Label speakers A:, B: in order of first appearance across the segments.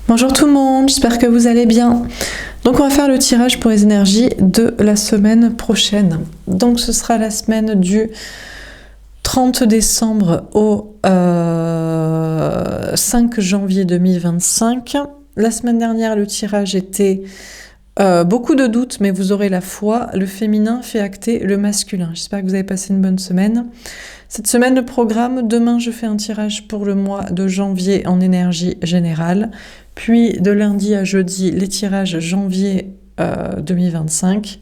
A: Bonjour tout le monde, j'espère que vous allez bien. Donc on va faire le tirage pour les énergies de la semaine prochaine. Donc ce sera la semaine du 30 décembre au 5 janvier 2025. La semaine dernière, le tirage était beaucoup de doutes, mais vous aurez la foi. Le féminin fait acter le masculin. J'espère que vous avez passé une bonne semaine. Cette semaine, le programme, demain je fais un tirage pour le mois de janvier en énergie générale. Puis de lundi à jeudi, les tirages janvier 2025.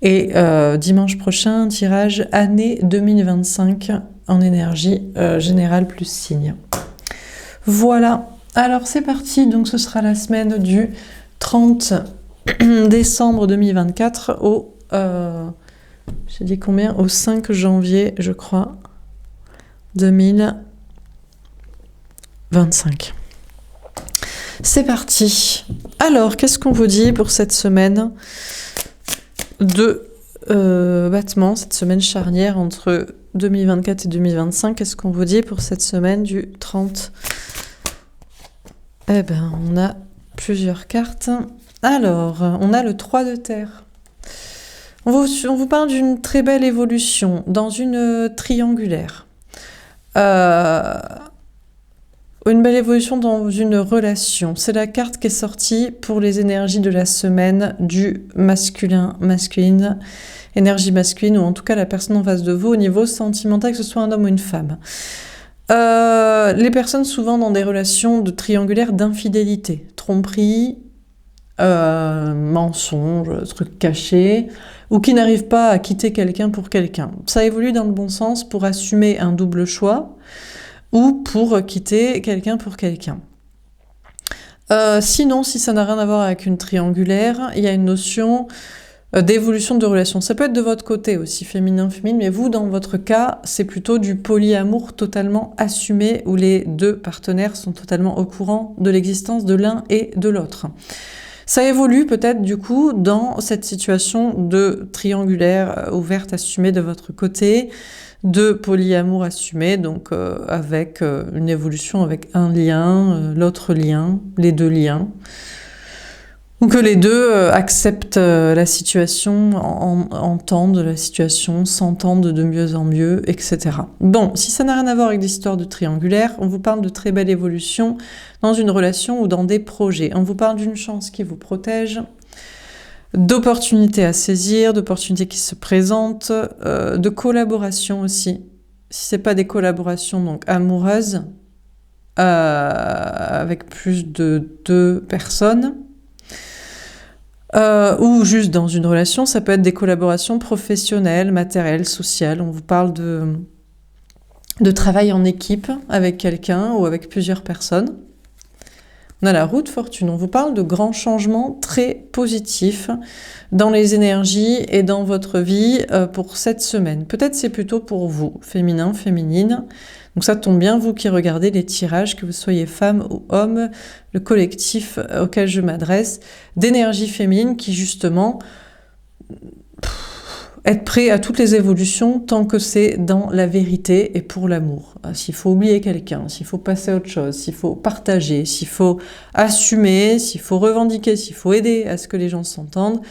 A: Et dimanche prochain, tirage année 2025 en énergie générale plus signe. Voilà, alors c'est parti. Donc ce sera la semaine du 30 décembre 2024 au... j'ai dit combien? Au 5 janvier, je crois, 2025. C'est parti. Alors, qu'est-ce qu'on vous dit pour cette semaine de battement, cette semaine charnière entre 2024 et 2025? Qu'est-ce qu'on vous dit pour cette semaine du 30? Eh ben, on a plusieurs cartes. Alors, on a le 3 de terre. On vous parle d'une très belle évolution dans une triangulaire. Une belle évolution dans une relation. C'est la carte qui est sortie pour les énergies de la semaine du masculin, masculine, énergie masculine, ou en tout cas la personne en face de vous au niveau sentimental, que ce soit un homme ou une femme. Les personnes souvent dans des relations de triangulaire d'infidélité, tromperie, mensonges, trucs cachés, ou qui n'arrivent pas à quitter quelqu'un pour quelqu'un. Ça évolue dans le bon sens pour assumer un double choix, ou pour quitter quelqu'un pour quelqu'un. Sinon, si ça n'a rien à voir avec une triangulaire, il y a une notion d'évolution de relation. Ça peut être de votre côté aussi, féminin, féminine, mais vous, dans votre cas, c'est plutôt du polyamour totalement assumé, où les deux partenaires sont totalement au courant de l'existence de l'un et de l'autre. Ça évolue peut-être du coup dans cette situation de triangulaire ouverte, assumée de votre côté, de polyamour assumé, donc avec une évolution avec un lien, l'autre lien, les deux liens, ou que les deux acceptent la situation, entendent la situation, s'entendent de mieux en mieux, etc. Bon, si ça n'a rien à voir avec l'histoire de triangulaire, on vous parle de très belle évolution dans une relation ou dans des projets. On vous parle d'une chance qui vous protège, d'opportunités à saisir, d'opportunités qui se présentent, de collaboration aussi. Si c'est pas des collaborations donc amoureuses, avec plus de 2 personnes, ou juste dans une relation, ça peut être des collaborations professionnelles, matérielles, sociales. On vous parle de travail en équipe avec quelqu'un ou avec plusieurs personnes. On a la roue de fortune, on vous parle de grands changements très positifs dans les énergies et dans votre vie pour cette semaine. Peut-être c'est plutôt pour vous, féminin, féminine. Donc ça tombe bien, vous qui regardez les tirages, que vous soyez femme ou homme, le collectif auquel je m'adresse, d'énergie féminine qui justement être prêt à toutes les évolutions tant que c'est dans la vérité et pour l'amour. S'il faut oublier quelqu'un, s'il faut passer à autre chose, s'il faut partager, s'il faut assumer, s'il faut revendiquer, s'il faut aider à ce que les gens s'entendent,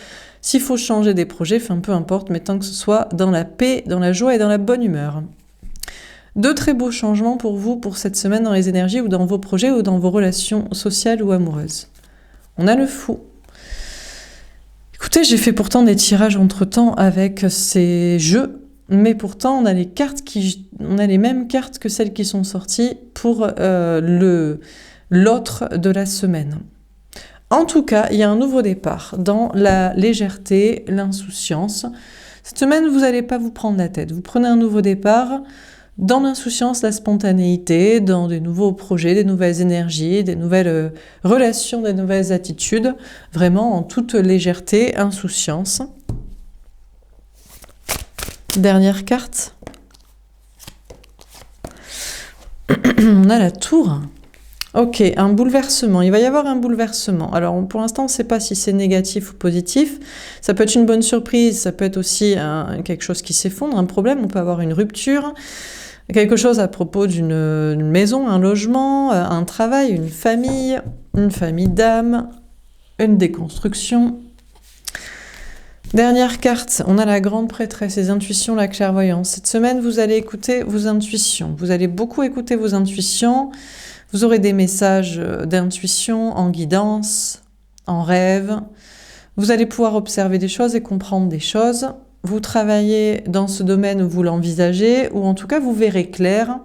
A: s'il faut changer des projets, enfin peu importe, mais tant que ce soit dans la paix, dans la joie et dans la bonne humeur. 2 très beaux changements pour vous pour cette semaine dans les énergies ou dans vos projets ou dans vos relations sociales ou amoureuses. On a le fou. Écoutez, j'ai fait pourtant des tirages entre-temps avec ces jeux, mais pourtant on a les mêmes cartes que celles qui sont sorties pour l'autre de la semaine. En tout cas, il y a un nouveau départ dans la légèreté, l'insouciance. Cette semaine, vous n'allez pas vous prendre la tête. Vous prenez un nouveau départ dans l'insouciance, la spontanéité, dans des nouveaux projets, des nouvelles énergies, des nouvelles relations, des nouvelles attitudes, vraiment en toute légèreté, insouciance. Dernière carte. On a la tour. Ok, un bouleversement. Il va y avoir un bouleversement. Alors, pour l'instant, on ne sait pas si c'est négatif ou positif. Ça peut être une bonne surprise, ça peut être aussi quelque chose qui s'effondre, un problème. On peut avoir une rupture. Quelque chose à propos d'une maison, un logement, un travail, une famille, une famille d'âmes, une déconstruction. Dernière carte, on a la grande prêtresse, les intuitions, la clairvoyance. Cette semaine, vous allez écouter vos intuitions. Vous allez beaucoup écouter vos intuitions. Vous aurez des messages d'intuition en guidance, en rêve. Vous allez pouvoir observer des choses et comprendre des choses. Vous travaillez dans ce domaine où vous l'envisagez, ou en tout cas, vous verrez clair.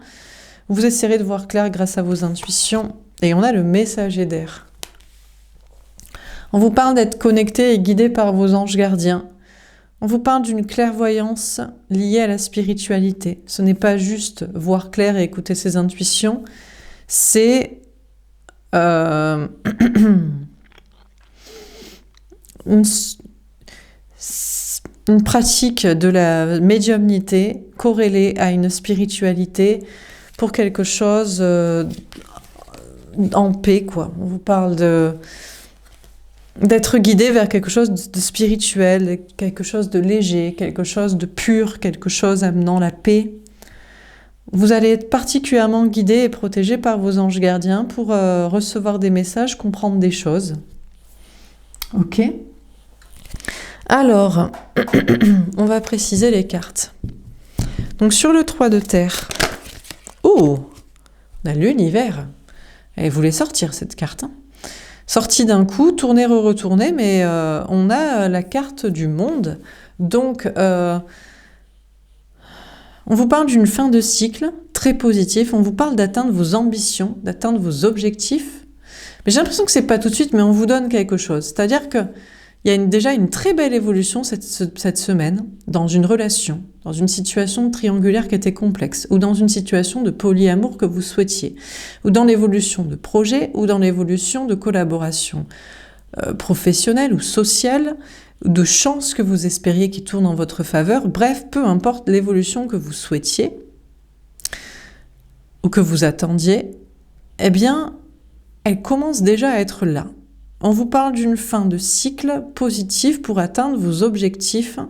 A: Vous essaierez de voir clair grâce à vos intuitions. Et on a le messager d'air. On vous parle d'être connecté et guidé par vos anges gardiens. On vous parle d'une clairvoyance liée à la spiritualité. Ce n'est pas juste voir clair et écouter ses intuitions, c'est une pratique de la médiumnité corrélée à une spiritualité pour quelque chose en paix, quoi. On vous parle d'être guidé vers quelque chose de spirituel, quelque chose de léger, quelque chose de pur, quelque chose amenant la paix. Vous allez être particulièrement guidé et protégé par vos anges gardiens pour recevoir des messages, comprendre des choses. Ok ? Alors, on va préciser les cartes. Donc sur le 3 de terre, oh, on a l'univers. Elle voulait sortir cette carte, hein. Sortie d'un coup, tourner, retourner, mais on a la carte du monde. Donc, on vous parle d'une fin de cycle très positif. On vous parle d'atteindre vos ambitions, d'atteindre vos objectifs. Mais j'ai l'impression que c'est pas tout de suite, mais on vous donne quelque chose. C'est-à-dire que il y a déjà une très belle évolution cette semaine dans une relation, dans une situation triangulaire qui était complexe, ou dans une situation de polyamour que vous souhaitiez, ou dans l'évolution de projets, ou dans l'évolution de collaboration professionnelle ou sociale, de chances que vous espériez qui tournent en votre faveur. Bref, peu importe l'évolution que vous souhaitiez ou que vous attendiez, eh bien, elle commence déjà à être là. On vous parle d'une fin de cycle positive pour atteindre vos objectifs.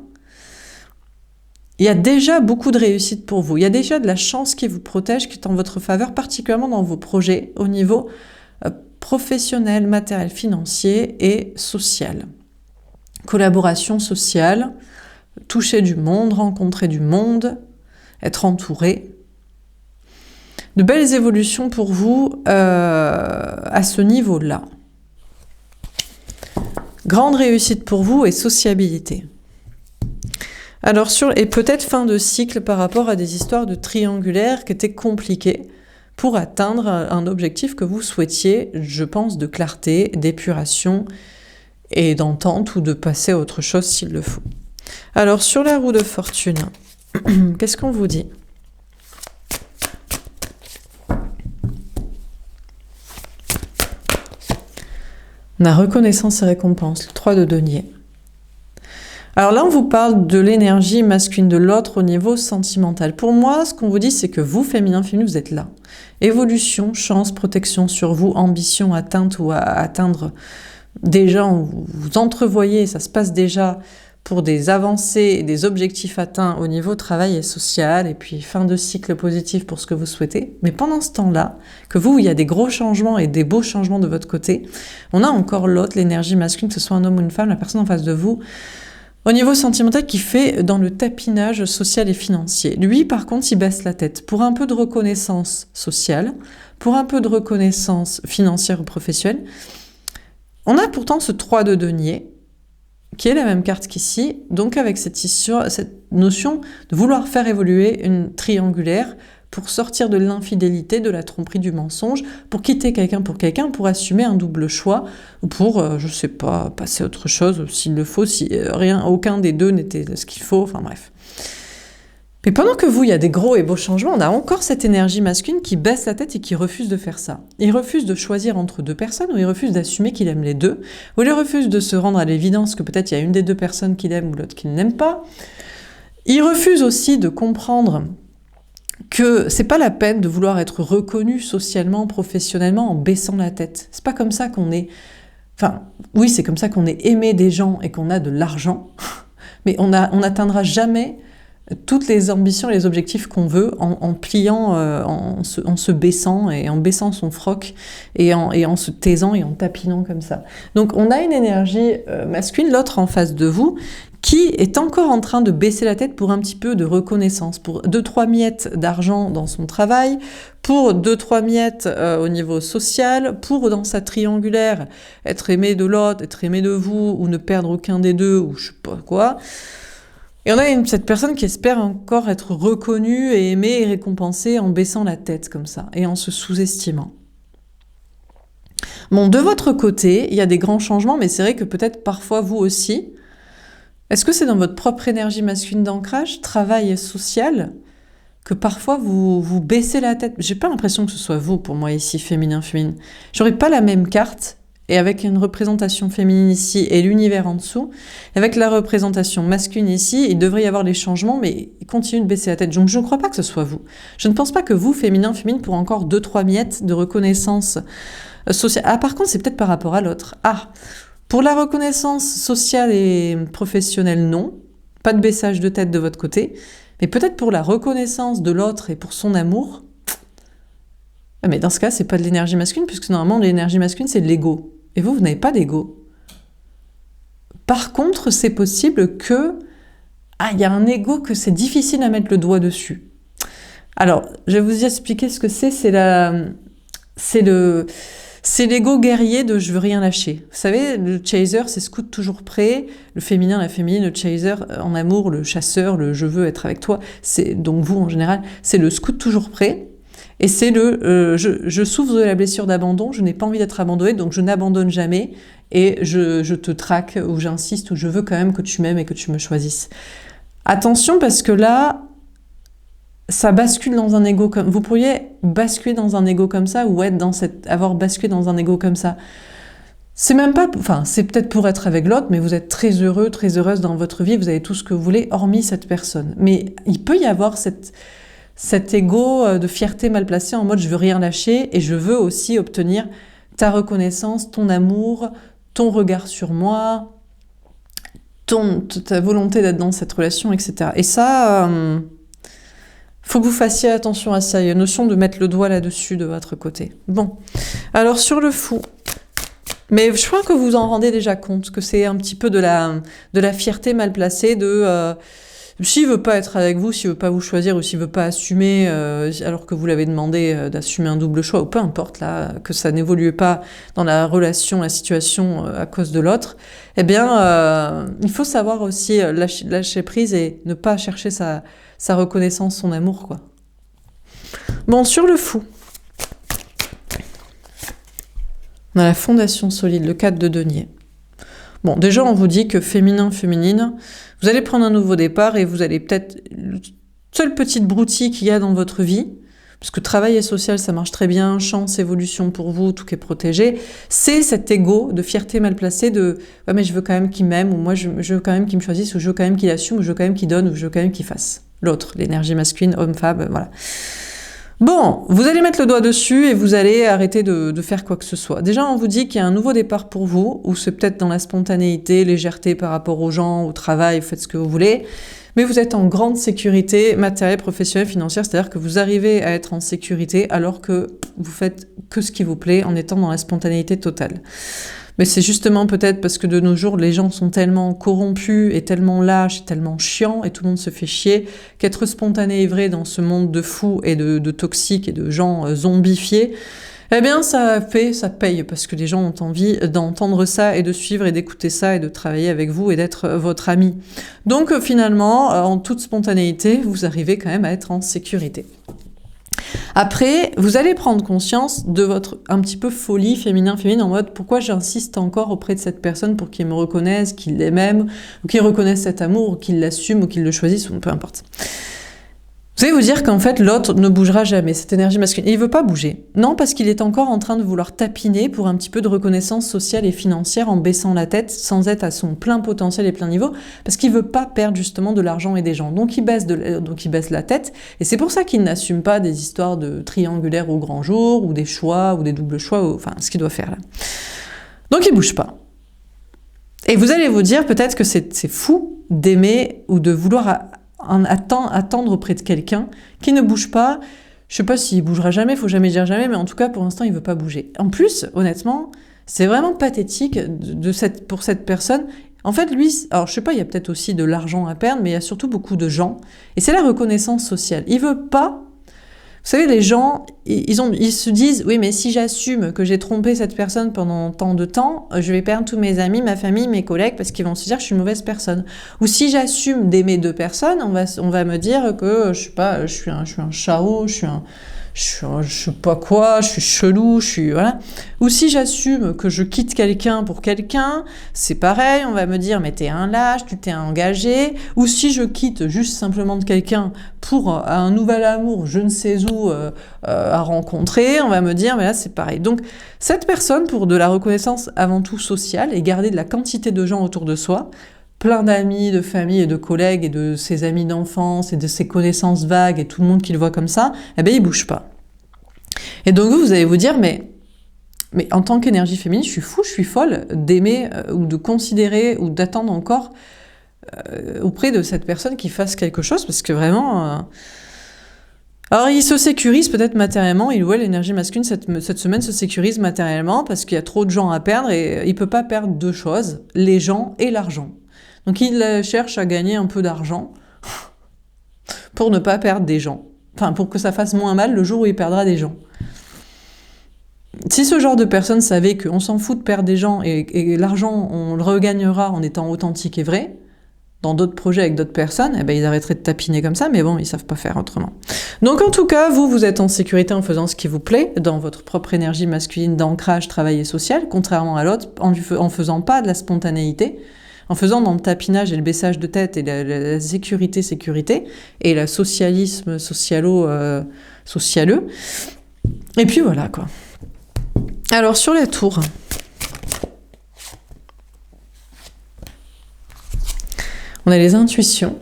A: Il y a déjà beaucoup de réussite pour vous. Il y a déjà de la chance qui vous protège, qui est en votre faveur, particulièrement dans vos projets au niveau professionnel, matériel, financier et social. Collaboration sociale, toucher du monde, rencontrer du monde, être entouré. De belles évolutions pour vous à ce niveau-là. Grande réussite pour vous et sociabilité. Alors et peut-être fin de cycle par rapport à des histoires de triangulaires qui étaient compliquées pour atteindre un objectif que vous souhaitiez, je pense, de clarté, d'épuration et d'entente ou de passer à autre chose s'il le faut. Alors sur la roue de fortune, qu'est-ce qu'on vous dit ? La reconnaissance et récompense, le 3 de denier. Alors là, on vous parle de l'énergie masculine de l'autre au niveau sentimental. Pour moi, ce qu'on vous dit, c'est que vous, féminin, vous êtes là. Évolution, chance, protection sur vous, ambition, atteinte ou à atteindre déjà, vous entrevoyez, ça se passe déjà pour des avancées et des objectifs atteints au niveau travail et social, et puis fin de cycle positif pour ce que vous souhaitez. Mais pendant ce temps-là, que vous, il y a des gros changements et des beaux changements de votre côté, on a encore l'autre, l'énergie masculine, que ce soit un homme ou une femme, la personne en face de vous, au niveau sentimental, qui fait dans le tapinage social et financier. Lui, par contre, il baisse la tête pour un peu de reconnaissance sociale, pour un peu de reconnaissance financière ou professionnelle. On a pourtant ce 3 de denier, qui est la même carte qu'ici, donc avec cette notion de vouloir faire évoluer une triangulaire pour sortir de l'infidélité, de la tromperie, du mensonge, pour quitter quelqu'un pour assumer un double choix, ou pour, je sais pas, passer à autre chose s'il le faut, si aucun des deux n'était ce qu'il faut, enfin bref. Mais pendant que vous, il y a des gros et beaux changements, on a encore cette énergie masculine qui baisse la tête et qui refuse de faire ça. Il refuse de choisir entre deux personnes, ou il refuse d'assumer qu'il aime les deux, ou il refuse de se rendre à l'évidence que peut-être il y a une des deux personnes qu'il aime ou l'autre qu'il n'aime pas. Il refuse aussi de comprendre que c'est pas la peine de vouloir être reconnu socialement, professionnellement en baissant la tête. C'est pas comme ça qu'on est... Enfin, oui, c'est comme ça qu'on est aimé des gens et qu'on a de l'argent, mais on n'atteindra jamais toutes les ambitions et les objectifs qu'on veut en pliant, en se baissant et en baissant son froc et en se taisant et en tapinant comme ça. Donc on a une énergie masculine, l'autre en face de vous, qui est encore en train de baisser la tête pour un petit peu de reconnaissance, pour 2-3 miettes d'argent dans son travail, pour 2-3 miettes au niveau social, pour dans sa triangulaire être aimé de l'autre, être aimé de vous, ou ne perdre aucun des deux, ou je sais pas quoi. Et on a cette personne qui espère encore être reconnue et aimée et récompensée en baissant la tête comme ça, et en se sous-estimant. Bon, de votre côté, il y a des grands changements, mais c'est vrai que peut-être parfois vous aussi. Est-ce que c'est dans votre propre énergie masculine d'ancrage, travail et social, que parfois vous baissez la tête? J'ai pas l'impression que ce soit vous, pour moi, ici, féminin-féminine. J'aurais pas la même carte, et avec une représentation féminine ici et l'univers en dessous, avec la représentation masculine ici, il devrait y avoir les changements, mais il continue de baisser la tête. Donc je ne crois pas que ce soit vous. Je ne pense pas que vous, féminin-féminine, pour encore 2-3 miettes de reconnaissance sociale. Ah, par contre, c'est peut-être par rapport à l'autre. Ah, pour la reconnaissance sociale et professionnelle, non. Pas de baissage de tête de votre côté. Mais peut-être pour la reconnaissance de l'autre et pour son amour. Mais dans ce cas, c'est pas de l'énergie masculine, puisque normalement, l'énergie masculine, c'est de l'ego. Et vous n'avez pas d'ego. Par contre, c'est possible que... Ah, il y a un ego que c'est difficile à mettre le doigt dessus. Alors, je vais vous expliquer ce que c'est. C'est l'ego guerrier de je veux rien lâcher. Vous savez, le chaser, c'est scout toujours prêt. Le féminin, la féminine, le chaser en amour, le chasseur, le je veux être avec toi. Donc vous, en général, c'est le scout toujours prêt. Et c'est je souffre de la blessure d'abandon, je n'ai pas envie d'être abandonné, donc je n'abandonne jamais. Et je te traque, ou j'insiste, ou je veux quand même que tu m'aimes et que tu me choisisses. Attention, parce que là, ça bascule dans un ego comme... Vous pourriez basculer dans un ego comme ça, ou avoir basculé dans un ego comme ça. C'est même pas... Enfin, c'est peut-être pour être avec l'autre, mais vous êtes très heureux, très heureuse dans votre vie, vous avez tout ce que vous voulez, hormis cette personne. Mais il peut y avoir cet ego de fierté mal placé en mode je veux rien lâcher, et je veux aussi obtenir ta reconnaissance, ton amour, ton regard sur moi, ta volonté d'être dans cette relation, etc. Et ça... faut que vous fassiez attention à ça. Il y a une notion de mettre le doigt là-dessus de votre côté. Bon, alors sur le fou. Mais je crois que vous en rendez déjà compte, que c'est un petit peu de la fierté mal placée, s'il veut pas être avec vous, s'il veut pas vous choisir, ou s'il veut pas assumer, alors que vous l'avez demandé d'assumer un double choix, ou peu importe, là, que ça n'évolue pas dans la relation, la situation à cause de l'autre, eh bien, il faut savoir aussi lâcher prise et ne pas chercher sa reconnaissance, son amour, quoi. Bon, sur le fou. On a la fondation solide, le 4 de denier. Bon, déjà, on vous dit que féminin, féminine, vous allez prendre un nouveau départ et vous allez peut-être... La seule petite broutille qu'il y a dans votre vie, parce que travail et social, ça marche très bien, chance, évolution pour vous, tout qui est protégé, c'est cet ego de fierté mal placée de « ouais, mais je veux quand même qu'il m'aime » ou « moi, je veux quand même qu'il me choisisse » ou « je veux quand même qu'il assume » ou « je veux quand même qu'il donne » ou « je veux quand même qu'il fasse ». L'autre, l'énergie masculine, homme-femme, voilà. Bon, vous allez mettre le doigt dessus et vous allez arrêter de faire quoi que ce soit. Déjà, on vous dit qu'il y a un nouveau départ pour vous, ou c'est peut-être dans la spontanéité, légèreté par rapport aux gens, au travail, vous faites ce que vous voulez, mais vous êtes en grande sécurité matérielle, professionnelle, financière, c'est-à-dire que vous arrivez à être en sécurité alors que vous faites que ce qui vous plaît en étant dans la spontanéité totale. Mais c'est justement peut-être parce que de nos jours, les gens sont tellement corrompus et tellement lâches et tellement chiants et tout le monde se fait chier qu'être spontané et vrai dans ce monde de fous et de toxiques et de gens zombifiés, eh bien ça paye parce que les gens ont envie d'entendre ça et de suivre et d'écouter ça et de travailler avec vous et d'être votre ami. Donc finalement, en toute spontanéité, vous arrivez quand même à être en sécurité. Après, vous allez prendre conscience de votre un petit peu folie féminin-féminine en mode pourquoi j'insiste encore auprès de cette personne pour qu'il me reconnaisse, qu'il l'aime, ou qu'il reconnaisse cet amour, ou qu'il l'assume, ou qu'il le choisisse, ou peu importe. Vous allez vous dire qu'en fait, l'autre ne bougera jamais, cette énergie masculine. Et il veut pas bouger. Non, parce qu'il est encore en train de vouloir tapiner pour un petit peu de reconnaissance sociale et financière en baissant la tête, sans être à son plein potentiel et plein niveau, parce qu'il veut pas perdre justement de l'argent et des gens. Donc il baisse la tête, et c'est pour ça qu'il n'assume pas des histoires de triangulaire au grand jour, ou des choix, ou des doubles choix, enfin, ce qu'il doit faire là. Donc il bouge pas. Et vous allez vous dire peut-être que c'est fou d'aimer ou de vouloir attendre auprès de quelqu'un qui ne bouge pas. Je sais pas s'il bougera jamais, faut jamais dire jamais, mais en tout cas, pour l'instant, il veut pas bouger. En plus, honnêtement, c'est vraiment pathétique pour cette personne. En fait, lui, alors je sais pas, il y a peut-être aussi de l'argent à perdre, mais il y a surtout beaucoup de gens. Et c'est la reconnaissance sociale. Il veut pas. Vous savez, les gens, ils se disent, oui, mais si j'assume que j'ai trompé cette personne pendant tant de temps, je vais perdre tous mes amis, ma famille, mes collègues, parce qu'ils vont se dire que je suis une mauvaise personne. Ou si j'assume d'aimer deux personnes, on va me dire que, je sais pas, je suis un charreau, je sais pas quoi, je suis chelou, voilà. Ou si j'assume que je quitte quelqu'un pour quelqu'un, c'est pareil, on va me dire, mais t'es un lâche, tu t'es engagé. Ou si je quitte juste simplement de quelqu'un pour un nouvel amour, je ne sais où, à rencontrer, on va me dire, mais là c'est pareil. Donc, cette personne, pour de la reconnaissance avant tout sociale et garder de la quantité de gens autour de soi, plein d'amis, de famille et de collègues et de ses amis d'enfance et de ses connaissances vagues et tout le monde qui le voit comme ça, eh ben il bouge pas. Et donc vous allez vous dire, mais en tant qu'énergie féminine, je suis fou, je suis folle d'aimer ou de considérer ou d'attendre encore auprès de cette personne qui fasse quelque chose, parce que vraiment... Alors il se sécurise peut-être matériellement, il ou elle, l'énergie masculine, cette semaine se sécurise matériellement parce qu'il y a trop de gens à perdre et il peut pas perdre deux choses, les gens et l'argent. Donc il cherche à gagner un peu d'argent pour ne pas perdre des gens. Enfin, pour que ça fasse moins mal le jour où il perdra des gens. Si ce genre de personne savait qu'on s'en fout de perdre des gens et l'argent, on le regagnera en étant authentique et vrai, dans d'autres projets avec d'autres personnes, eh ben ils arrêteraient de tapiner comme ça, mais bon, ils savent pas faire autrement. Donc en tout cas, vous êtes en sécurité en faisant ce qui vous plaît, dans votre propre énergie masculine d'ancrage, travail et social, contrairement à l'autre, en faisant pas de la spontanéité, en faisant dans le tapinage et le baissage de tête et la sécurité, et le socialisme socialeux. Et puis voilà, quoi. Alors, sur la tour, on a les intuitions.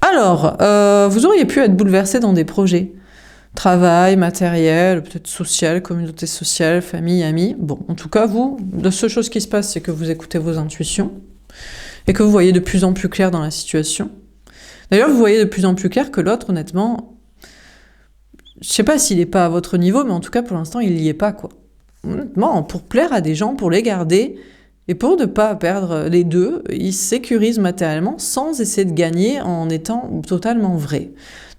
A: Alors, vous auriez pu être bouleversé dans des projets. Travail, matériel, peut-être social, communauté sociale, famille, amis. Bon, en tout cas, la seule chose qui se passe, c'est que vous écoutez vos intuitions et que vous voyez de plus en plus clair dans la situation. D'ailleurs, vous voyez de plus en plus clair que l'autre, honnêtement, je sais pas s'il n'est pas à votre niveau, mais en tout cas, pour l'instant, il n'y est pas, quoi. Honnêtement, pour plaire à des gens, pour les garder, et pour ne pas perdre les deux, il se sécurise matériellement sans essayer de gagner en étant totalement vrai.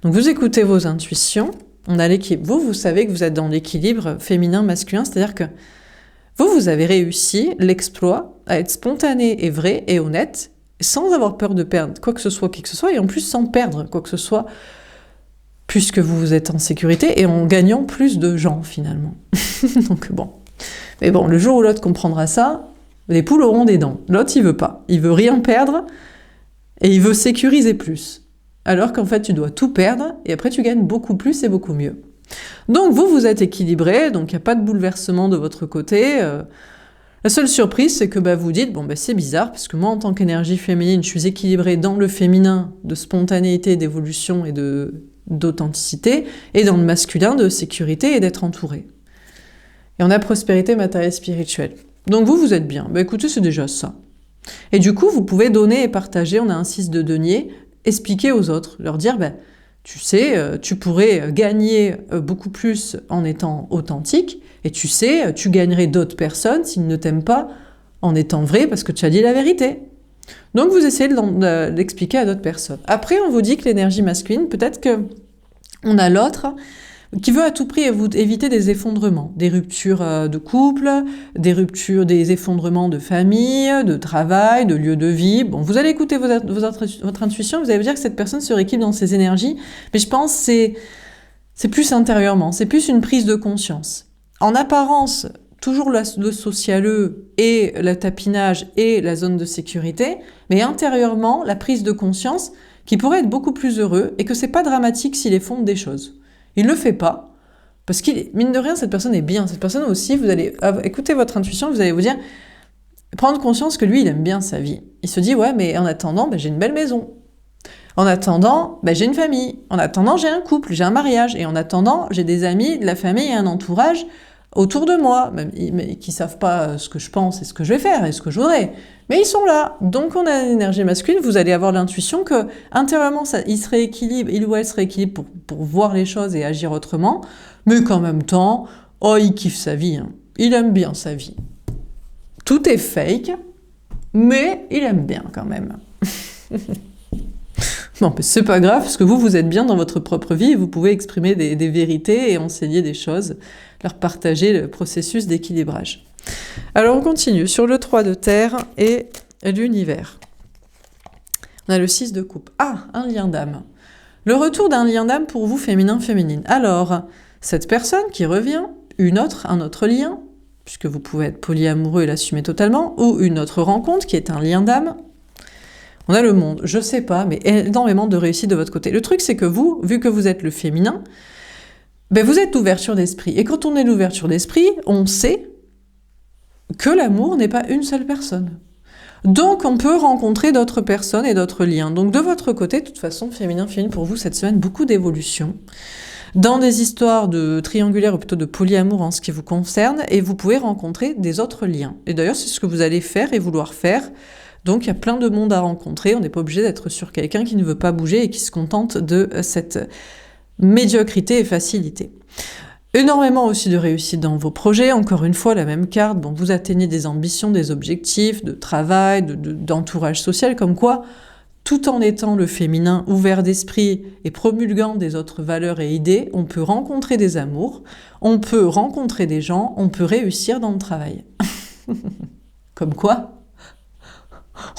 A: Donc vous écoutez vos intuitions, on a l'équilibre. Vous savez que vous êtes dans l'équilibre féminin-masculin, c'est-à-dire que vous avez réussi l'exploit à être spontané et vrai et honnête, sans avoir peur de perdre quoi que ce soit, qui que ce soit, et en plus sans perdre quoi que ce soit, puisque vous êtes en sécurité et en gagnant plus de gens finalement. Donc bon. Mais bon, le jour où l'autre comprendra ça, les poules auront des dents. L'autre, il veut pas. Il veut rien perdre et il veut sécuriser plus. Alors qu'en fait, tu dois tout perdre et après, tu gagnes beaucoup plus et beaucoup mieux. Donc, vous êtes équilibré, donc il n'y a pas de bouleversement de votre côté. La seule surprise, c'est que vous dites, c'est bizarre, parce que moi, en tant qu'énergie féminine, je suis équilibrée dans le féminin de spontanéité, d'évolution et d'authenticité, et dans le masculin de sécurité et d'être entouré. Et on a prospérité matérielle spirituelle. Donc vous êtes bien. Écoutez, c'est déjà ça. Et du coup, vous pouvez donner et partager, on a un 6 de denier, expliquer aux autres, leur dire, tu sais, tu pourrais gagner beaucoup plus en étant authentique, et tu sais, tu gagnerais d'autres personnes s'ils ne t'aiment pas en étant vrai, parce que tu as dit la vérité. Donc vous essayez de l'expliquer à d'autres personnes. Après, on vous dit que l'énergie masculine, peut-être qu'on a l'autre qui veut à tout prix éviter des effondrements, des ruptures de couple, des effondrements de famille, de travail, de lieu de vie. Bon, vous allez écouter votre intuition, vous allez vous dire que cette personne se rééquilibre dans ses énergies, mais je pense que c'est plus intérieurement, c'est plus une prise de conscience. En apparence, toujours le socialeux et le tapinage et la zone de sécurité, mais intérieurement, la prise de conscience qui pourrait être beaucoup plus heureux et que c'est pas dramatique s'il effondre des choses. Il ne le fait pas, parce qu'il, mine de rien, cette personne est bien. Cette personne aussi, vous allez écouter votre intuition, vous allez vous dire, prendre conscience que lui, il aime bien sa vie. Il se dit, ouais, mais en attendant, j'ai une belle maison. En attendant, j'ai une famille. En attendant, j'ai un couple, j'ai un mariage. Et en attendant, j'ai des amis, de la famille et un entourage autour de moi, même mais qui savent pas ce que je pense et ce que je vais faire et ce que je voudrais. Mais ils sont là. Donc on a une énergie masculine, vous allez avoir l'intuition que intérieurement, il se rééquilibre, il ou elle se rééquilibre pour voir les choses et agir autrement, mais qu'en même temps, oh, il kiffe sa vie, hein. Il aime bien sa vie. Tout est fake, mais il aime bien quand même. Non, mais c'est pas grave, parce que vous êtes bien dans votre propre vie et vous pouvez exprimer des vérités et enseigner des choses, leur partager le processus d'équilibrage. Alors on continue sur le 3 de terre et l'univers. On a le 6 de coupe. Ah, un lien d'âme. Le retour d'un lien d'âme pour vous, féminin-féminine. Alors, cette personne qui revient, un autre lien, puisque vous pouvez être polyamoureux et l'assumer totalement, ou une autre rencontre qui est un lien d'âme. On a le monde, je sais pas, mais énormément de réussite de votre côté. Le truc, c'est que vous, vu que vous êtes le féminin, ben vous êtes l'ouverture d'esprit. Et quand on est l'ouverture d'esprit, on sait que l'amour n'est pas une seule personne. Donc, on peut rencontrer d'autres personnes et d'autres liens. Donc, de votre côté, de toute façon, féminin-féminine, pour vous, cette semaine, beaucoup d'évolution. Dans des histoires de triangulaire ou plutôt de polyamour en ce qui vous concerne, et vous pouvez rencontrer des autres liens. Et d'ailleurs, c'est ce que vous allez faire et vouloir faire. Donc il y a plein de monde à rencontrer, on n'est pas obligé d'être sur quelqu'un qui ne veut pas bouger et qui se contente de cette médiocrité et facilité. Énormément aussi de réussite dans vos projets, encore une fois la même carte, bon, vous atteignez des ambitions, des objectifs, de travail, d'entourage social, comme quoi, tout en étant le féminin ouvert d'esprit et promulguant des autres valeurs et idées, on peut rencontrer des amours, on peut rencontrer des gens, on peut réussir dans le travail. Comme quoi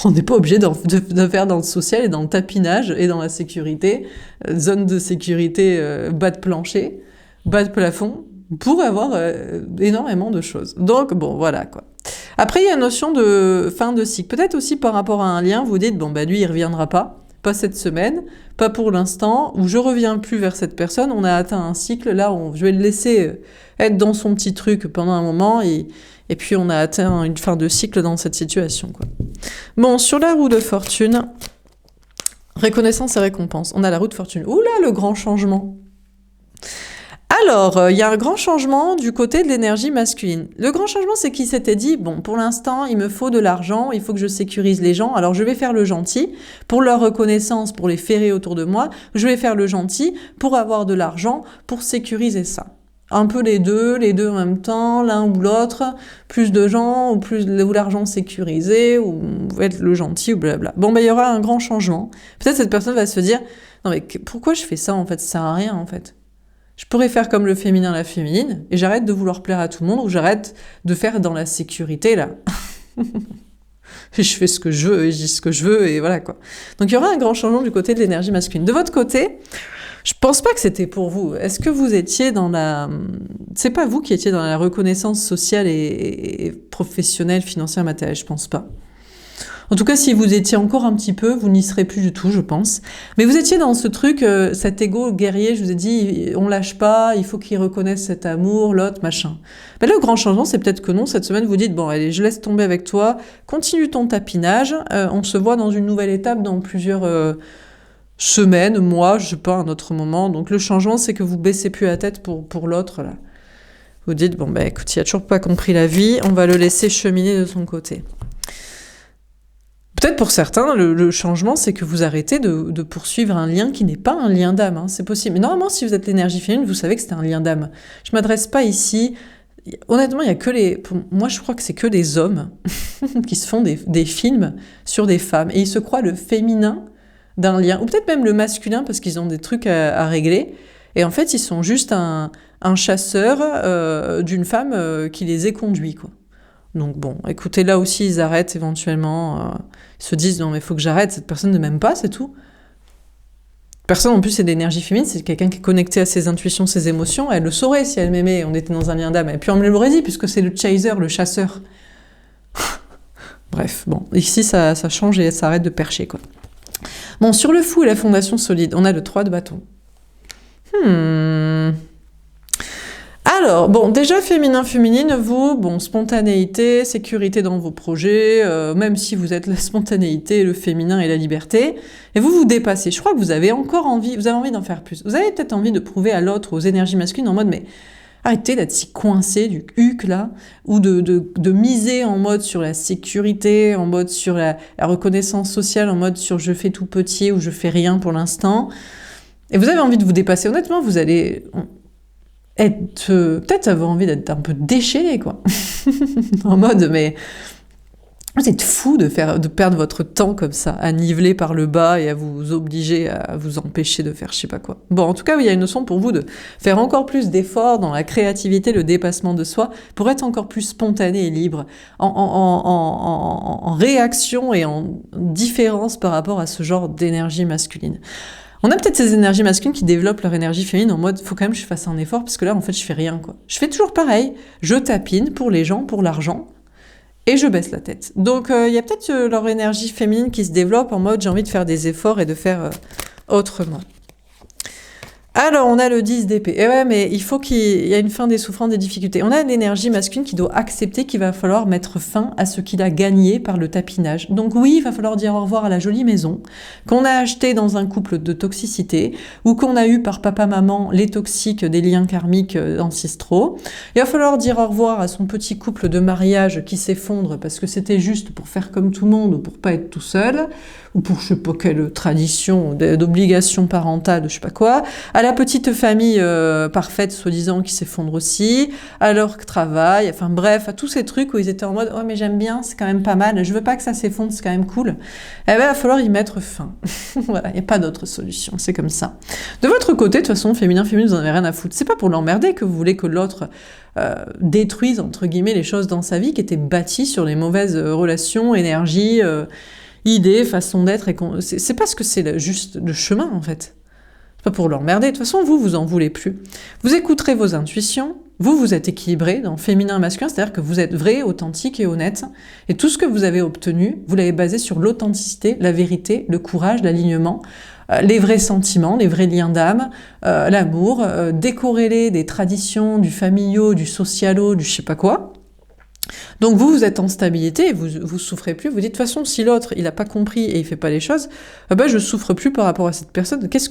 A: on n'est pas obligé de faire dans le social et dans le tapinage et dans la sécurité, zone de sécurité, bas de plancher, bas de plafond, pour avoir énormément de choses. Donc bon, voilà quoi. Après, il y a une notion de fin de cycle. Peut-être aussi par rapport à un lien, vous dites, bon bah lui il reviendra pas cette semaine, pas pour l'instant, ou je reviens plus vers cette personne, on a atteint un cycle, là je vais le laisser être dans son petit truc pendant un moment, et puis on a atteint une fin de cycle dans cette situation, quoi. Bon, sur la roue de fortune, reconnaissance et récompense, on a la roue de fortune. Oula, le grand changement. Alors, il y a un grand changement du côté de l'énergie masculine. Le grand changement, c'est qu'il s'était dit, bon, pour l'instant, il me faut de l'argent, il faut que je sécurise les gens, alors je vais faire le gentil, pour leur reconnaissance, pour les ferrer autour de moi, je vais faire le gentil pour avoir de l'argent, pour sécuriser ça. Un peu les deux en même temps, l'un ou l'autre, plus de gens, ou l'argent sécurisé, ou être le gentil, ou blabla. Bon, ben, il y aura un grand changement. Peut-être cette personne va se dire, non mais pourquoi je fais ça en fait? Ça sert à rien en fait. Je pourrais faire comme le féminin, la féminine, et j'arrête de vouloir plaire à tout le monde, ou j'arrête de faire dans la sécurité, là. Et je fais ce que je veux, et je dis ce que je veux, et voilà, quoi. Donc il y aura un grand changement du côté de l'énergie masculine. De votre côté, je pense pas que c'était pour vous. Est-ce que vous étiez dans la... C'est pas vous qui étiez dans la reconnaissance sociale et professionnelle, financière, matérielle, je pense pas. En tout cas, si vous étiez encore un petit peu, vous n'y serez plus du tout, je pense. Mais vous étiez dans ce truc, cet ego guerrier, je vous ai dit, on lâche pas, il faut qu'il reconnaisse cet amour, l'autre, machin. Ben là, le grand changement, c'est peut-être que non, cette semaine, vous dites, bon, allez, je laisse tomber avec toi, continue ton tapinage, on se voit dans une nouvelle étape dans plusieurs semaines, mois, je sais pas, un autre moment. Donc le changement, c'est que vous baissez plus la tête pour l'autre, là. Vous dites, bon, ben écoute, il a toujours pas compris la vie, on va le laisser cheminer de son côté. Peut-être pour certains, le changement, c'est que vous arrêtez de poursuivre un lien qui n'est pas un lien d'âme, hein, c'est possible. Mais normalement, si vous êtes l'énergie féminine, vous savez que c'est un lien d'âme. Je m'adresse pas ici... Honnêtement, il y a que moi, je crois que c'est que des hommes qui se font des films sur des femmes. Et ils se croient le féminin d'un lien, ou peut-être même le masculin, parce qu'ils ont des trucs à régler. Et en fait, ils sont juste un chasseur d'une femme qui les éconduit, quoi. Donc bon, écoutez, là aussi, ils arrêtent éventuellement. Ils se disent, non, mais il faut que j'arrête, cette personne ne m'aime pas, c'est tout. Personne, en plus, c'est d'énergie féminine, c'est quelqu'un qui est connecté à ses intuitions, ses émotions. Elle le saurait si elle m'aimait, on était dans un lien d'âme. Et puis on me l'aurait dit, puisque c'est le chaser, le chasseur. Bref, bon, ici, ça change et ça arrête de percher, quoi. Bon, sur le fou et la fondation solide, on a le 3 de bâton. Alors, bon, déjà féminin-féminine, vous, bon, spontanéité, sécurité dans vos projets, même si vous êtes la spontanéité, le féminin et la liberté, et vous dépassez. Je crois que vous avez encore envie, vous avez envie d'en faire plus. Vous avez peut-être envie de prouver à l'autre, aux énergies masculines, en mode, mais Arrêtez d'être si coincé du huc là, ou de miser en mode sur la sécurité, en mode sur la reconnaissance sociale, en mode sur je fais tout petit ou je fais rien pour l'instant. Et vous avez envie de vous dépasser. Honnêtement, vous allez être peut-être avoir envie d'être un peu déchaîné, quoi. En mode, mais vous êtes fou de perdre votre temps comme ça, à niveler par le bas et à vous obliger à vous empêcher de faire je sais pas quoi. Bon, en tout cas, il y a une notion pour vous de faire encore plus d'efforts dans la créativité, le dépassement de soi, pour être encore plus spontané et libre, en réaction et en différence par rapport à ce genre d'énergie masculine. On a peut-être ces énergies masculines qui développent leur énergie féminine en mode faut quand même que je fasse un effort parce que là en fait je fais rien, quoi. Je fais toujours pareil, je tapine pour les gens, pour l'argent, et je baisse la tête. Donc il y a peut-être leur énergie féminine qui se développe en mode j'ai envie de faire des efforts et de faire autrement. Alors, on a le 10 d'épée. Et ouais, mais il faut qu'il y ait une fin des souffrances, des difficultés. On a l'énergie masculine qui doit accepter qu'il va falloir mettre fin à ce qu'il a gagné par le tapinage. Donc oui, il va falloir dire au revoir à la jolie maison qu'on a achetée dans un couple de toxicité ou qu'on a eu par papa-maman les toxiques des liens karmiques ancestraux. Il va falloir dire au revoir à son petit couple de mariage qui s'effondre parce que c'était juste pour faire comme tout le monde ou pour pas être tout seul ou pour je sais pas quelle tradition d'obligation parentale, je sais pas quoi, à la petite famille parfaite, soi-disant, qui s'effondre aussi, à leur travail, enfin bref, à tous ces trucs où ils étaient en mode « Oh mais j'aime bien, c'est quand même pas mal, je veux pas que ça s'effondre, c'est quand même cool », eh ben il va falloir y mettre fin. Voilà, il n'y a pas d'autre solution, c'est comme ça. De votre côté, de toute façon, féminin, vous n'en avez rien à foutre. C'est pas pour l'emmerder que vous voulez que l'autre détruise, entre guillemets, les choses dans sa vie qui étaient bâties sur les mauvaises relations, énergie, idées, façon d'être, et c'est parce que c'est juste le chemin, en fait. Pas pour l'emmerder, de toute façon, vous en voulez plus. Vous écouterez vos intuitions, vous êtes équilibré dans féminin masculin, c'est-à-dire que vous êtes vrai, authentique et honnête, et tout ce que vous avez obtenu, vous l'avez basé sur l'authenticité, la vérité, le courage, l'alignement, les vrais sentiments, les vrais liens d'âme, l'amour, décorrélé des traditions, du familiaux, du socialo, du je sais pas quoi. Donc vous êtes en stabilité, vous souffrez plus, vous dites de toute façon si l'autre il a pas compris et il fait pas les choses, je souffre plus par rapport à cette personne, qu'est-ce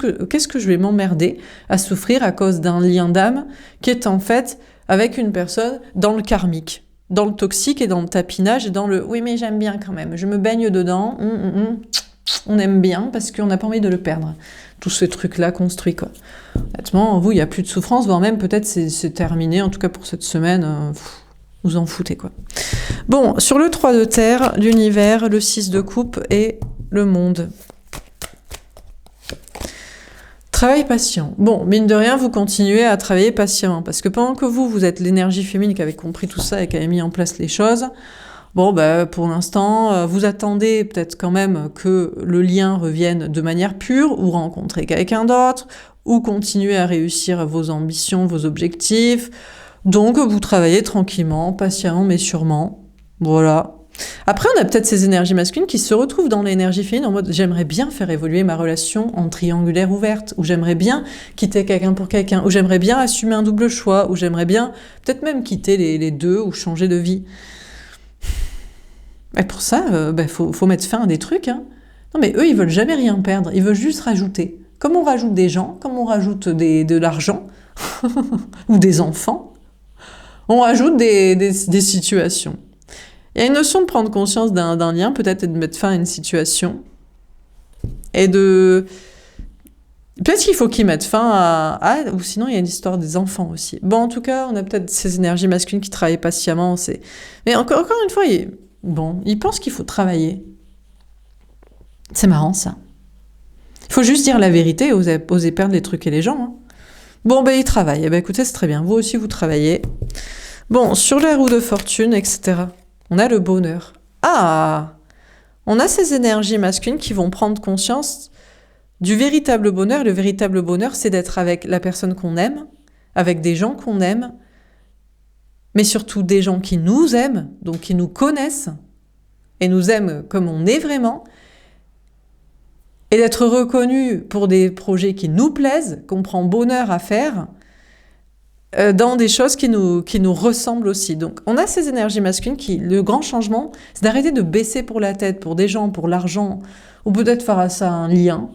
A: que je vais m'emmerder à souffrir à cause d'un lien d'âme qui est en fait avec une personne dans le karmique, dans le toxique et dans le tapinage et dans le oui mais j'aime bien quand même, je me baigne dedans, on aime bien parce qu'on n'a pas envie de le perdre. Tous ces trucs-là construits, quoi. Honnêtement, vous, il n'y a plus de souffrance, voire même peut-être c'est terminé, en tout cas pour cette semaine, vous en foutez, quoi. Bon, sur le 3 de terre, l'univers, le 6 de coupe et le monde. Travail patient. Bon, mine de rien, vous continuez à travailler patiemment, parce que pendant que vous êtes l'énergie féminine qui avait compris tout ça et qui avait mis en place les choses, bon, pour l'instant, vous attendez peut-être quand même que le lien revienne de manière pure, ou rencontrer quelqu'un d'autre, ou continuer à réussir vos ambitions, vos objectifs. Donc, vous travaillez tranquillement, patiemment, mais sûrement. Voilà. Après, on a peut-être ces énergies masculines qui se retrouvent dans l'énergie féminine en mode « j'aimerais bien faire évoluer ma relation en triangulaire ouverte » ou « j'aimerais bien quitter quelqu'un pour quelqu'un » ou « j'aimerais bien assumer un double choix » ou « j'aimerais bien peut-être même quitter les deux ou changer de vie ». Et pour ça, faut mettre fin à des trucs. Hein. Non, mais eux, ils veulent jamais rien perdre. Ils veulent juste rajouter. Comme on rajoute des gens, comme on rajoute de l'argent ou des enfants, on rajoute des situations. Il y a une notion de prendre conscience d'un lien, peut-être, et de mettre fin à une situation. Et de... Peut-être qu'il faut qu'ils mettent fin à... Ou sinon, il y a une histoire des enfants aussi. Bon, en tout cas, on a peut-être ces énergies masculines qui travaillent patiemment. Mais encore une fois, ils pensent qu'il faut travailler. C'est marrant, ça. Il faut juste dire la vérité et oser perdre les trucs et les gens. Hein. Bon, ils travaillent. Écoutez, c'est très bien. Vous aussi, vous travaillez. Bon, sur la roue de fortune, etc., on a le bonheur. Ah! On a ces énergies masculines qui vont prendre conscience du véritable bonheur. Le véritable bonheur, c'est d'être avec la personne qu'on aime, avec des gens qu'on aime, mais surtout des gens qui nous aiment, donc qui nous connaissent, et nous aiment comme on est vraiment, et d'être reconnu pour des projets qui nous plaisent, qu'on prend bonheur à faire, dans des choses qui nous ressemblent aussi. Donc, on a ces énergies masculines le grand changement, c'est d'arrêter de baisser pour la tête, pour des gens, pour l'argent, ou peut-être faire à ça un lien.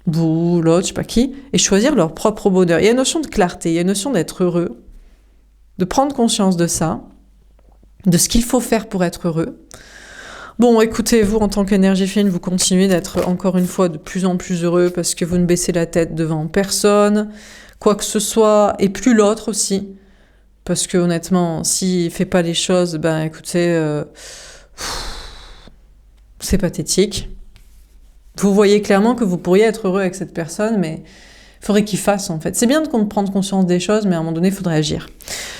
A: vous, l'autre, je sais pas qui, et choisir leur propre bonheur. Il y a une notion de clarté, il y a une notion d'être heureux, de prendre conscience de ça, de ce qu'il faut faire pour être heureux. Bon, écoutez, vous, en tant qu'énergie féminine, vous continuez d'être, encore une fois, de plus en plus heureux parce que vous ne baissez la tête devant personne, quoi que ce soit, et plus l'autre aussi. Parce que, honnêtement, s'il fait pas les choses, ben, écoutez, c'est pathétique. Vous voyez clairement que vous pourriez être heureux avec cette personne, mais il faudrait qu'il fasse, en fait. C'est bien de prendre conscience des choses, mais à un moment donné, il faudrait agir.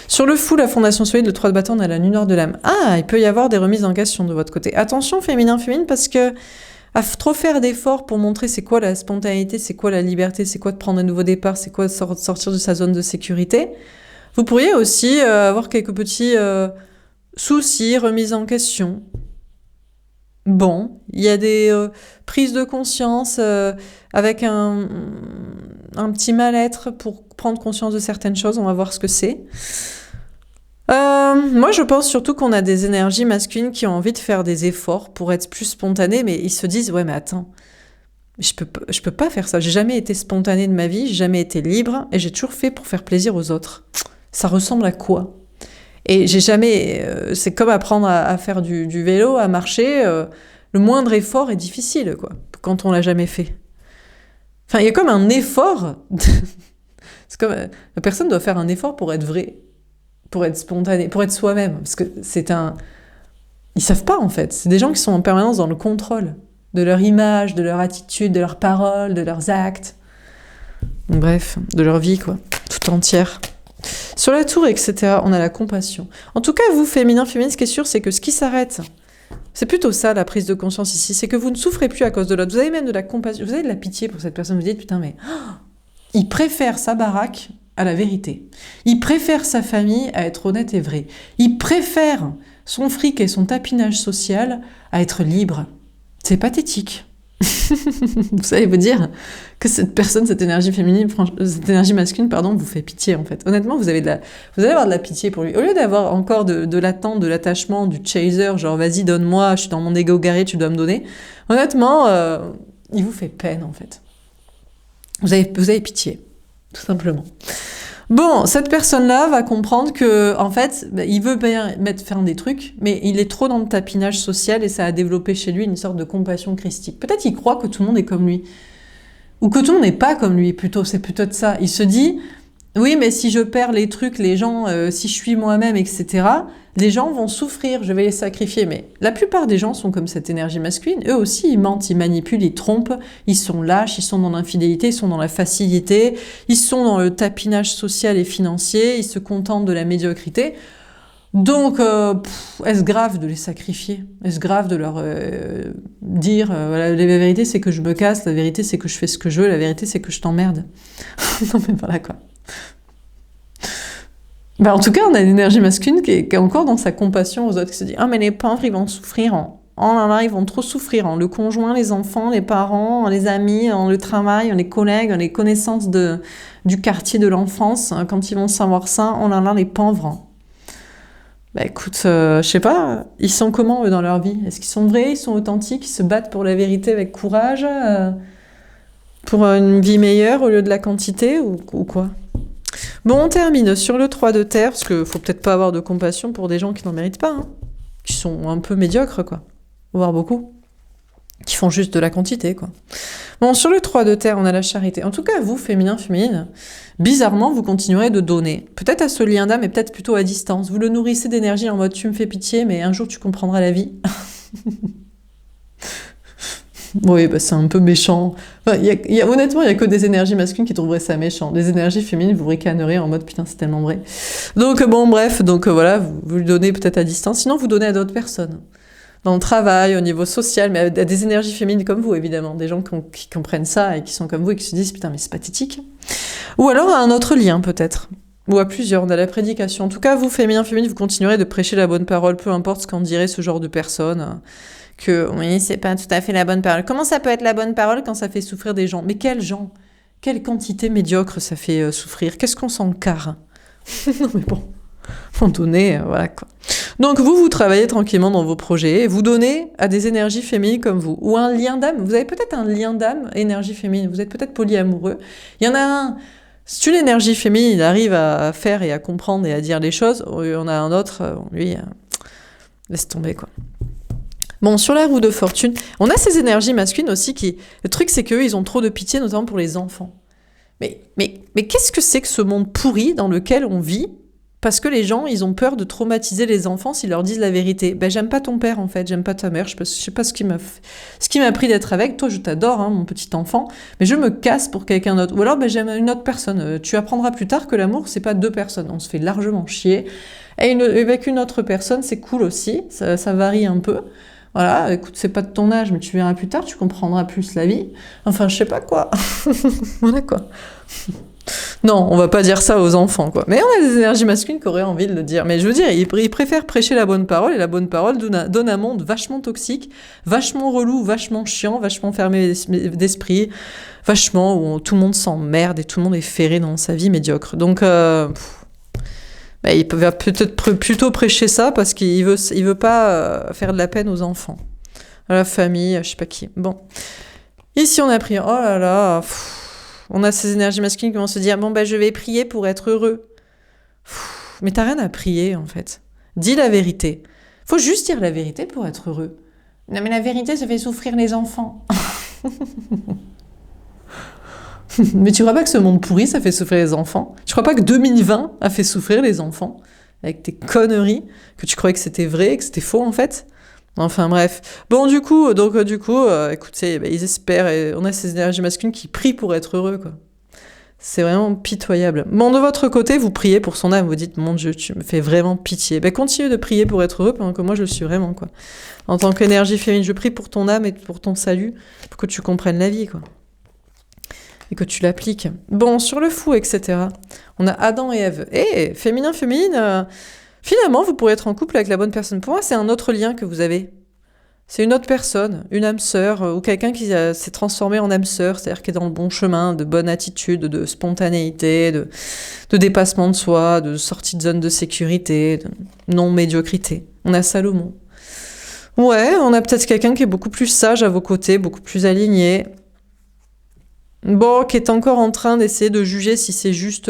A: Sur le fou, la fondation solide, le 3 de bâton, on a la nuit noire de l'âme. Ah, il peut y avoir des remises en question de votre côté. Attention, féminin, parce que à trop faire d'efforts pour montrer c'est quoi la spontanéité, c'est quoi la liberté, c'est quoi de prendre un nouveau départ, c'est quoi de sortir de sa zone de sécurité, vous pourriez aussi avoir quelques petits soucis, remises en question. Bon, il y a des prises de conscience avec un petit mal-être pour prendre conscience de certaines choses. On va voir ce que c'est. Moi, je pense surtout qu'on a des énergies masculines qui ont envie de faire des efforts pour être plus spontanées, mais ils se disent « Ouais, mais attends, je peux pas faire ça. J'ai jamais été spontanée de ma vie, j'ai jamais été libre, et j'ai toujours fait pour faire plaisir aux autres. Ça ressemble à quoi ?» Et j'ai jamais... c'est comme apprendre à faire du vélo, à marcher. Le moindre effort est difficile, quoi, quand on l'a jamais fait. Enfin, il y a comme un effort. C'est comme... La personne doit faire un effort pour être vraie, pour être spontanée, pour être soi-même. Parce que c'est un... Ils savent pas, en fait. C'est des gens qui sont en permanence dans le contrôle de leur image, de leur attitude, de leurs paroles, de leurs actes. Bref, de leur vie, quoi, tout entière. Sur la tour, etc., on a la compassion. En tout cas, vous, féminin, ce qui est sûr, c'est que ce qui s'arrête, c'est plutôt ça, la prise de conscience ici, c'est que vous ne souffrez plus à cause de l'autre. Vous avez même de la compassion, vous avez de la pitié pour cette personne. Vous dites, putain, mais il préfère sa baraque à la vérité. Il préfère sa famille à être honnête et vrai. Il préfère son fric et son tapinage social à être libre. C'est pathétique. Vous savez vous dire que cette personne, cette énergie féminine, cette énergie masculine, pardon, vous fait pitié en fait. Honnêtement, vous allez avoir de la pitié pour lui. Au lieu d'avoir encore de l'attente, de l'attachement, du chaser, genre vas-y donne-moi, je suis dans mon égo garé, tu dois me donner. Honnêtement, il vous fait peine en fait. Vous avez pitié, tout simplement. Bon, cette personne-là va comprendre que, en fait, il veut bien faire des trucs, mais il est trop dans le tapinage social et ça a développé chez lui une sorte de compassion christique. Peut-être il croit que tout le monde est comme lui. Ou que tout le monde n'est pas comme lui, plutôt. C'est plutôt de ça. Il se dit, oui, mais si je perds les trucs, les gens, si je suis moi-même, etc., les gens vont souffrir, je vais les sacrifier. Mais la plupart des gens sont comme cette énergie masculine. Eux aussi, ils mentent, ils manipulent, ils trompent, ils sont lâches, ils sont dans l'infidélité, ils sont dans la facilité, ils sont dans le tapinage social et financier, ils se contentent de la médiocrité. Donc, est-ce grave de les sacrifier? Est-ce grave de leur dire voilà, la vérité, c'est que je me casse, la vérité, c'est que je fais ce que je veux, la vérité, c'est que je t'emmerde. Non, mais voilà, quoi. Bah, en tout cas, on a une énergie masculine qui est encore dans sa compassion aux autres, qui se dit « Ah, mais les pauvres, ils vont souffrir. Oh là là, ils vont trop souffrir. Le conjoint, les enfants, les parents, les amis, le travail, les collègues, les connaissances du quartier de l'enfance. Quand ils vont savoir ça, oh là là, les pauvres. » Bah écoute, je sais pas, ils sont comment eux dans leur vie? Est-ce qu'ils sont vrais, ils sont authentiques, ils se battent pour la vérité avec courage, pour une vie meilleure au lieu de la quantité ou quoi? Bon, on termine sur le 3 de terre, parce qu'il faut peut-être pas avoir de compassion pour des gens qui n'en méritent pas, hein, qui sont un peu médiocres, quoi, voire beaucoup, qui font juste de la quantité, quoi. Bon, sur le 3 de terre, on a la charité. En tout cas, vous, féminin, bizarrement, vous continuerez de donner. Peut-être à ce lien d'âme, mais peut-être plutôt à distance. Vous le nourrissez d'énergie en mode « tu me fais pitié, mais un jour tu comprendras la vie ». Oui, bah c'est un peu méchant. Enfin, honnêtement, il n'y a que des énergies masculines qui trouveraient ça méchant. Les énergies féminines, vous ricanerez en mode « putain, c'est tellement vrai ». Donc bon, bref, donc voilà, vous le donnez peut-être à distance. Sinon, vous donnez à d'autres personnes. Dans le travail, au niveau social, mais à des énergies féminines comme vous, évidemment. Des gens qui comprennent ça et qui sont comme vous et qui se disent « putain, mais c'est pathétique ». Ou alors à un autre lien, peut-être. Ou à plusieurs, on a la prédication. En tout cas, vous, féminin, vous continuerez de prêcher la bonne parole, peu importe ce qu'en dirait ce genre de personnes. Que oui, c'est pas tout à fait la bonne parole. Comment ça peut être la bonne parole quand ça fait souffrir des gens? Mais quels gens? Quelle quantité médiocre ça fait souffrir? Qu'est-ce qu'on s'en carre? Non mais bon, à un moment donné, voilà quoi. Donc vous travaillez tranquillement dans vos projets, et vous donnez à des énergies féminines comme vous, ou un lien d'âme. Vous avez peut-être un lien d'âme, énergie féminine, vous êtes peut-être polyamoureux. Il y en a un, c'est une énergie féminine, il arrive à faire et à comprendre et à dire les choses. Il y en a un autre, lui, laisse tomber quoi. Bon, sur la roue de fortune, on a ces énergies masculines aussi qui... Le truc, c'est qu'eux, ils ont trop de pitié, notamment pour les enfants. Mais qu'est-ce que c'est que ce monde pourri dans lequel on vit? Parce que les gens, ils ont peur de traumatiser les enfants s'ils leur disent la vérité. Ben, j'aime pas ton père, en fait, j'aime pas ta mère, je sais pas ce qui m'a pris d'être avec. Toi, je t'adore, hein, mon petit enfant, mais je me casse pour quelqu'un d'autre. Ou alors, ben, j'aime une autre personne. Tu apprendras plus tard que l'amour, c'est pas deux personnes. On se fait largement chier. Et avec une autre personne, c'est cool aussi, ça varie un peu. Voilà, écoute, c'est pas de ton âge, mais tu verras plus tard, tu comprendras plus la vie. Enfin, je sais pas quoi. Voilà quoi. Non, on va pas dire ça aux enfants, quoi. Mais on a des énergies masculines qui auraient envie de le dire. Mais je veux dire, ils préfèrent prêcher la bonne parole, et la bonne parole donne un monde vachement toxique, vachement relou, vachement chiant, vachement fermé d'esprit, vachement où tout le monde s'emmerde et tout le monde est ferré dans sa vie médiocre. Donc, il va peut-être plutôt prêcher ça parce qu'il veut pas faire de la peine aux enfants, à la famille, je sais pas qui. Bon, ici on a pris, oh là là, on a ces énergies masculines qui vont se dire, bon ben je vais prier pour être heureux. Mais t'as rien à prier en fait. Dis la vérité. Faut juste dire la vérité pour être heureux. Non mais la vérité, ça fait souffrir les enfants. Mais tu crois pas que ce monde pourri, ça fait souffrir les enfants? Tu crois pas que 2020 a fait souffrir les enfants? Avec tes conneries, que tu croyais que c'était vrai, que c'était faux en fait? Enfin bref. Bon du coup, écoutez, ils espèrent, et on a ces énergies masculines qui prient pour être heureux, quoi. C'est vraiment pitoyable. Bon, de votre côté, vous priez pour son âme, vous dites, mon Dieu, tu me fais vraiment pitié. Ben, continue de prier pour être heureux, pendant que moi, je le suis vraiment, quoi. En tant qu'énergie féminine, je prie pour ton âme et pour ton salut, pour que tu comprennes la vie, quoi. Et que tu l'appliques. Bon, sur le fou, etc. On a Adam et Ève. Et féminin, féminine, finalement, vous pourrez être en couple avec la bonne personne. Pour moi, c'est un autre lien que vous avez. C'est une autre personne, une âme sœur, ou quelqu'un qui s'est transformé en âme sœur, c'est-à-dire qui est dans le bon chemin, de bonne attitude, de spontanéité, de dépassement de soi, de sortie de zone de sécurité, de non-médiocrité. On a Salomon. Ouais, on a peut-être quelqu'un qui est beaucoup plus sage à vos côtés, beaucoup plus aligné. Bon, qui est encore en train d'essayer de juger si c'est juste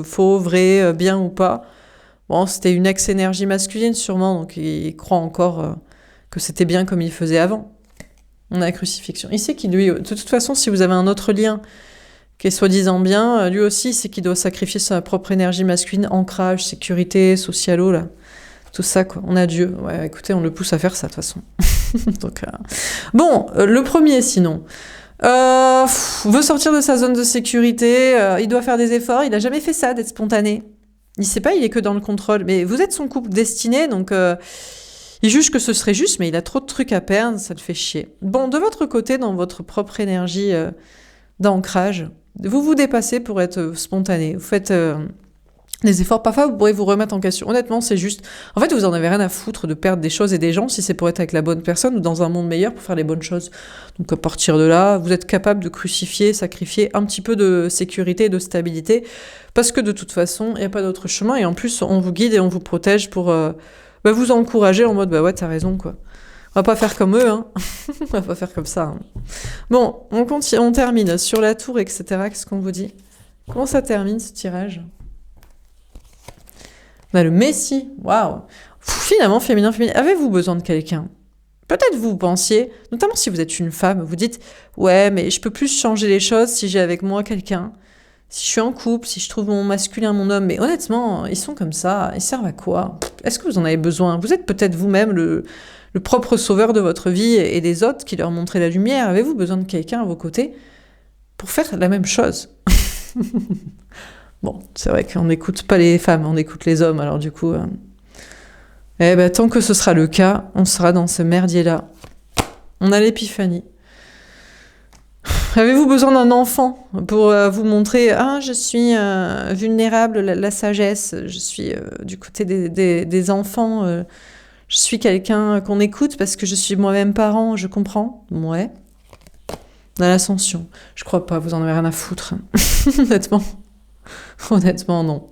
A: faux, vrai, bien ou pas. Bon, c'était une ex-énergie masculine sûrement, donc il croit encore que c'était bien comme il faisait avant. On a la crucifixion. Il sait qu'il, lui, de toute façon, si vous avez un autre lien qui est soi-disant bien, lui aussi, il sait qu'il doit sacrifier sa propre énergie masculine, ancrage, sécurité, socialo, là. Tout ça, quoi. On a Dieu. Ouais, écoutez, on le pousse à faire ça, de toute façon. Donc, bon, le premier, sinon... veut sortir de sa zone de sécurité, il doit faire des efforts, il a jamais fait ça, d'être spontané. Il sait pas, il est que dans le contrôle. Mais vous êtes son couple destiné, donc il juge que ce serait juste, mais il a trop de trucs à perdre, ça le fait chier. Bon, de votre côté, dans votre propre énergie d'ancrage, vous vous dépassez pour être spontané. Vous faites des efforts, parfois vous pourrez vous remettre en question. Honnêtement, c'est juste... En fait, vous en avez rien à foutre de perdre des choses et des gens si c'est pour être avec la bonne personne ou dans un monde meilleur pour faire les bonnes choses. Donc à partir de là, vous êtes capable de crucifier, sacrifier un petit peu de sécurité et de stabilité parce que de toute façon, il n'y a pas d'autre chemin et en plus, on vous guide et on vous protège pour vous encourager en mode « bah ouais, t'as raison, quoi ». On va pas faire comme eux, hein. On va pas faire comme ça. Hein. Bon, on termine sur la tour, etc. Qu'est-ce qu'on vous dit? Comment ça termine, ce tirage? On a le Messie, waouh. Finalement, féminin, féminin, avez-vous besoin de quelqu'un? Peut-être vous pensiez, notamment si vous êtes une femme, vous dites « Ouais, mais je peux plus changer les choses si j'ai avec moi quelqu'un. Si je suis en couple, si je trouve mon masculin, mon homme. » Mais honnêtement, ils sont comme ça, ils servent à quoi? Est-ce que vous en avez besoin? Vous êtes peut-être vous-même le propre sauveur de votre vie et des autres qui leur montrez la lumière. Avez-vous besoin de quelqu'un à vos côtés pour faire la même chose? Bon, c'est vrai qu'on n'écoute pas les femmes, on écoute les hommes, alors du coup... tant que ce sera le cas, on sera dans ce merdier-là. On a l'épiphanie. Avez-vous besoin d'un enfant pour vous montrer « Ah, je suis vulnérable, la sagesse, je suis du côté des enfants, je suis quelqu'un qu'on écoute parce que je suis moi-même parent, je comprends ?» Ouais. On a l'ascension. Je crois pas, vous en avez rien à foutre. Honnêtement. Honnêtement, non.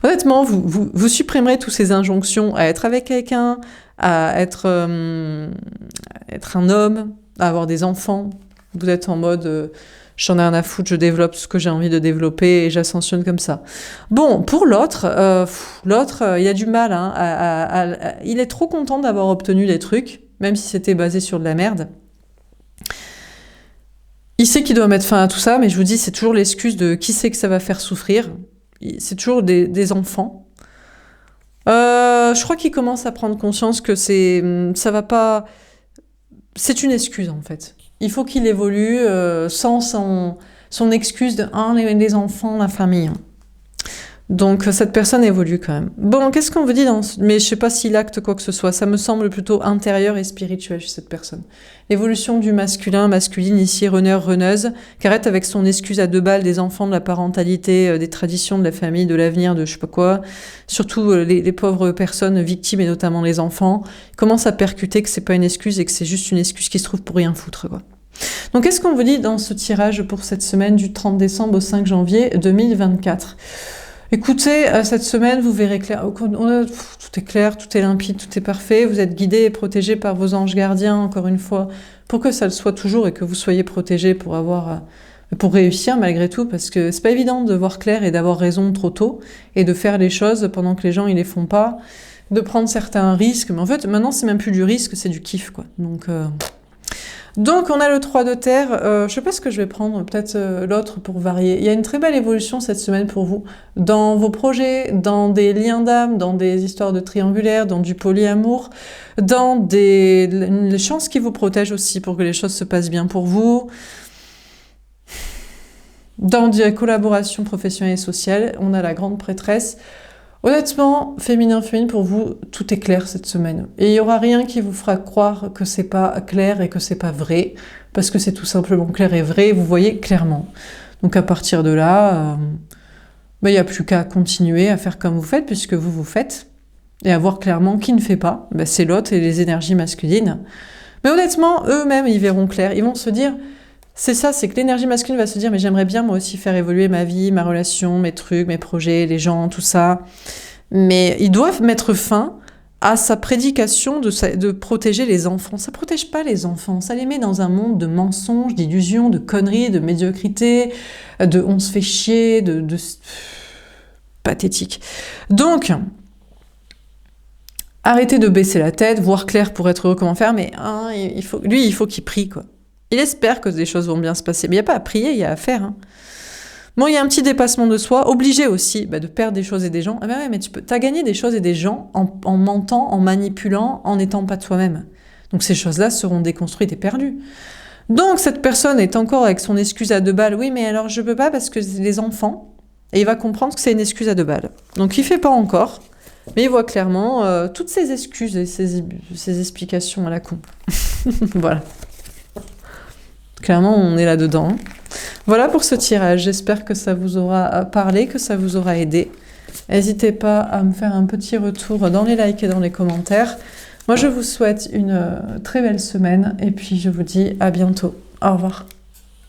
A: Honnêtement, vous supprimerez toutes ces injonctions à être avec quelqu'un, à être un homme, à avoir des enfants. Vous êtes en mode j'en ai rien à foutre, je développe ce que j'ai envie de développer et j'ascensionne comme ça. Bon, pour l'autre, il a du mal. Hein, il est trop content d'avoir obtenu des trucs, même si c'était basé sur de la merde. Il sait qu'il doit mettre fin à tout ça, mais je vous dis, c'est toujours l'excuse de qui sait que ça va faire souffrir. C'est toujours des enfants. Je crois qu'il commence à prendre conscience que ça va pas. C'est une excuse en fait. Il faut qu'il évolue sans son excuse de les enfants, la famille. Donc cette personne évolue quand même. Bon, qu'est-ce qu'on veut dire mais je sais pas s'il acte quoi que ce soit. Ça me semble plutôt intérieur et spirituel chez cette personne. L'évolution du masculin, masculine, ici, runner, runneuse, qui arrête avec son excuse à 2 balles des enfants, de la parentalité, des traditions, de la famille, de l'avenir, de je sais pas quoi. Surtout les pauvres personnes victimes et notamment les enfants. Commence à percuter que c'est pas une excuse et que c'est juste une excuse qui se trouve pour rien foutre, quoi. Donc qu'est-ce qu'on vous dit dans ce tirage pour cette semaine du 30 décembre au 5 janvier 2024 ? Écoutez, cette semaine, vous verrez clair. Tout est clair, tout est limpide, tout est parfait. Vous êtes guidé et protégé par vos anges gardiens, encore une fois, pour que ça le soit toujours et que vous soyez protégé pour réussir malgré tout, parce que c'est pas évident de voir clair et d'avoir raison trop tôt et de faire les choses pendant que les gens ils les font pas, de prendre certains risques. Mais en fait, maintenant, c'est même plus du risque, c'est du kiff, quoi. Donc on a le 3 de terre, je sais pas ce que je vais prendre, peut-être l'autre pour varier. Il y a une très belle évolution cette semaine pour vous, dans vos projets, dans des liens d'âme, dans des histoires de triangulaire, dans du polyamour, dans les chances qui vous protègent aussi pour que les choses se passent bien pour vous, dans des collaborations professionnelles et sociales. On a la grande prêtresse. Honnêtement, féminin, pour vous, tout est clair cette semaine. Et il n'y aura rien qui vous fera croire que c'est pas clair et que c'est pas vrai, parce que c'est tout simplement clair et vrai, vous voyez clairement. Donc à partir de là, il n'y a plus qu'à continuer à faire comme vous faites, puisque vous faites, et à voir clairement qui ne fait pas, c'est l'autre et les énergies masculines. Mais honnêtement, eux-mêmes, ils verront clair, ils vont se dire... C'est ça, c'est que l'énergie masculine va se dire « mais j'aimerais bien moi aussi faire évoluer ma vie, ma relation, mes trucs, mes projets, les gens, tout ça ». Mais ils doivent mettre fin à sa prédication de protéger les enfants. Ça protège pas les enfants, ça les met dans un monde de mensonges, d'illusions, de conneries, de médiocrité, de on se fait chier, de pathétique. Donc, arrêtez de baisser la tête, voir clair pour être heureux comment faire, mais il faut qu'il prie, quoi. Il espère que les choses vont bien se passer. Mais il n'y a pas à prier, il y a à faire. Hein. Bon, il y a un petit dépassement de soi, obligé aussi de perdre des choses et des gens. Ah ben ouais, mais t'as gagné des choses et des gens en mentant, en manipulant, en n'étant pas toi-même. Donc ces choses-là seront déconstruites et perdues. Donc cette personne est encore avec son excuse à 2 balles. Oui, mais alors je peux pas parce que c'est les enfants. Et il va comprendre que c'est une excuse à 2 balles. Donc il fait pas encore, mais il voit clairement toutes ces excuses et ces explications à la con. Voilà. Clairement, on est là-dedans. Voilà pour ce tirage. J'espère que ça vous aura parlé, que ça vous aura aidé. N'hésitez pas à me faire un petit retour dans les likes et dans les commentaires. Moi, je vous souhaite une très belle semaine et puis je vous dis à bientôt. Au revoir.